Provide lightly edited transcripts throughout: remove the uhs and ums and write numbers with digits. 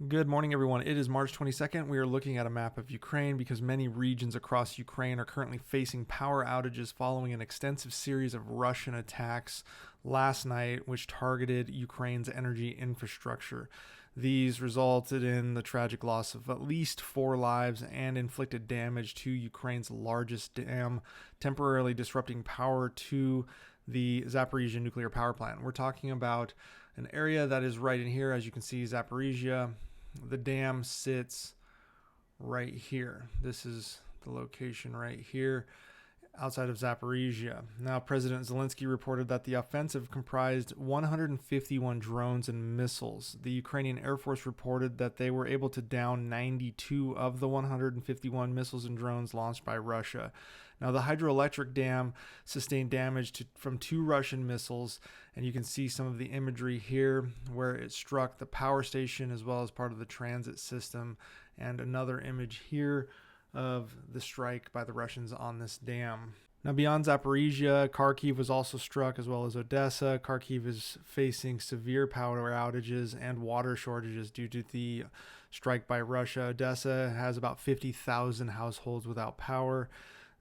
Good morning, everyone. It is March 22nd. We are looking at a map of Ukraine because many regions across Ukraine are currently facing power outages following an extensive series of Russian attacks last night, which targeted Ukraine's energy infrastructure. These resulted in the tragic loss of at least 4 lives and inflicted damage to Ukraine's largest dam, temporarily disrupting power to the Zaporizhia nuclear power plant. We're talking about an area that is right in here. As you can see, Zaporizhia. The dam sits right here. This is the location right here outside of Zaporizhia. Now, President Zelensky reported that the offensive comprised 151 drones and missiles. The Ukrainian Air Force reported that they were able to down 92 of the 151 missiles and drones launched by Russia. Now, the hydroelectric dam sustained damage from 2 Russian missiles, and you can see some of the imagery here where it struck the power station as well as part of the transit system, and another image here of the strike by the Russians on this dam. Now, beyond Zaporizhia, Kharkiv was also struck, as well as Odessa. Kharkiv is facing severe power outages and water shortages due to the strike by Russia. Odessa has about 50,000 households without power.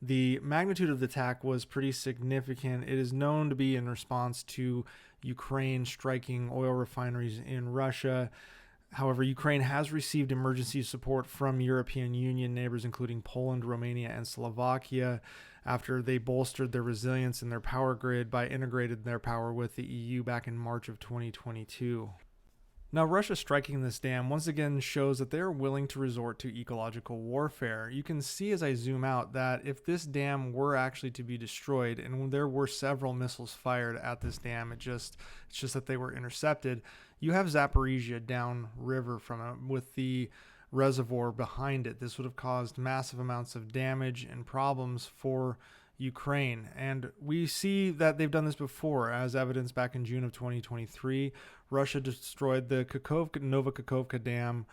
The magnitude of the attack was pretty significant. It is known to be in response to Ukraine striking oil refineries in Russia. However, Ukraine has received emergency support from European Union neighbors, including Poland, Romania, and Slovakia, after they bolstered their resilience in their power grid by integrating their power with the EU back in March of 2022. Now, Russia striking this dam once again shows that they are willing to resort to ecological warfare. You can see as I zoom out that if this dam were actually to be destroyed, and there were several missiles fired at this dam, it's just that they were intercepted. You have Zaporizhia downriver from it with the reservoir behind it. This would have caused massive amounts of damage and problems for Ukraine. And we see that they've done this before, as evidenced back in June of 2023. Russia destroyed the Nova Kakhovka Dam,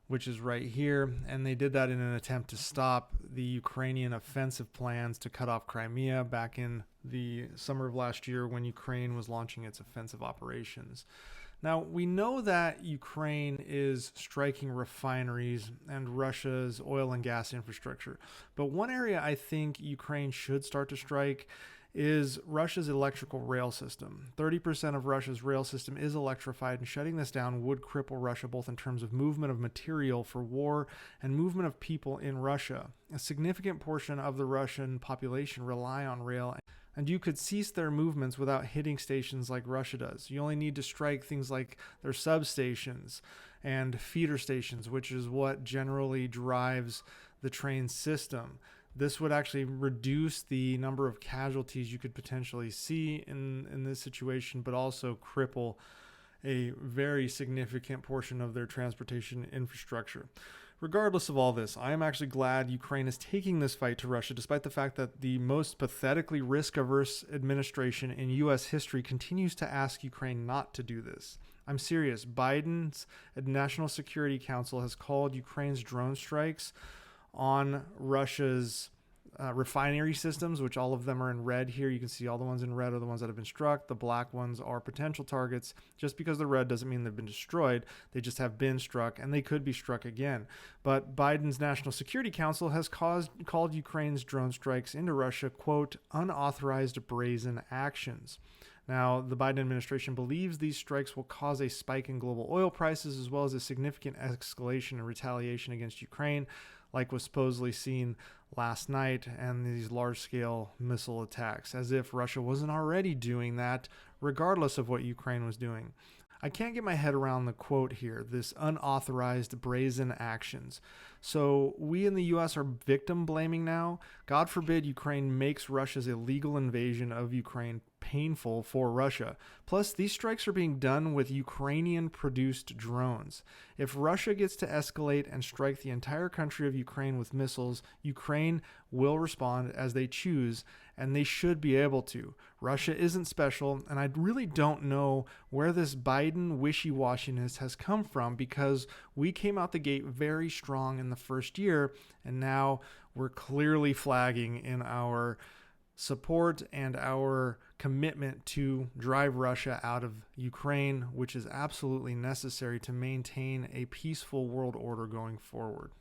which is right here, and they did that in an attempt to stop the Ukrainian offensive plans to cut off Crimea back in the summer of last year when Ukraine was launching its offensive operations. Now, we know that Ukraine is striking refineries and Russia's oil and gas infrastructure. But one area I think Ukraine should start to strike is Russia's electrical rail system. 30% of Russia's rail system is electrified, and shutting this down would cripple Russia both in terms of movement of material for war and movement of people in Russia. A significant portion of the Russian population rely on rail, and you could cease their movements without hitting stations like Russia does. You only need to strike things like their substations and feeder stations, which is what generally drives the train system. This would actually reduce the number of casualties you could potentially see in this situation, but also cripple a very significant portion of their transportation infrastructure. Regardless of all this, I am actually glad Ukraine is taking this fight to Russia, despite the fact that the most pathetically risk-averse administration in U.S. history continues to ask Ukraine not to do this. I'm serious. Biden's National Security Council has called Ukraine's drone strikes on Russia's refinery systems, which all of them are in red here. You can see all the ones in red are the ones that have been struck. The black ones are potential targets. Just because they're red doesn't mean they've been destroyed. They just have been struck, and they could be struck again. But Biden's National Security Council has called Ukraine's drone strikes into Russia, quote, unauthorized brazen actions. Now, the Biden administration believes these strikes will cause a spike in global oil prices, as well as a significant escalation and retaliation against Ukraine, like was supposedly seen last night, and these large-scale missile attacks, as if Russia wasn't already doing that, regardless of what Ukraine was doing. I can't get my head around the quote here, this unauthorized brazen actions. So we in the U.S. are victim blaming now. God forbid Ukraine makes Russia's illegal invasion of Ukraine painful for Russia. Plus, these strikes are being done with Ukrainian-produced drones. If Russia gets to escalate and strike the entire country of Ukraine with missiles, Ukraine will respond as they choose, and they should be able to. Russia isn't special, and I really don't know where this Biden wishy-washiness has come from, because we came out the gate very strong in the first year, and now we're clearly flagging in our support and our commitment to drive Russia out of Ukraine, which is absolutely necessary to maintain a peaceful world order going forward.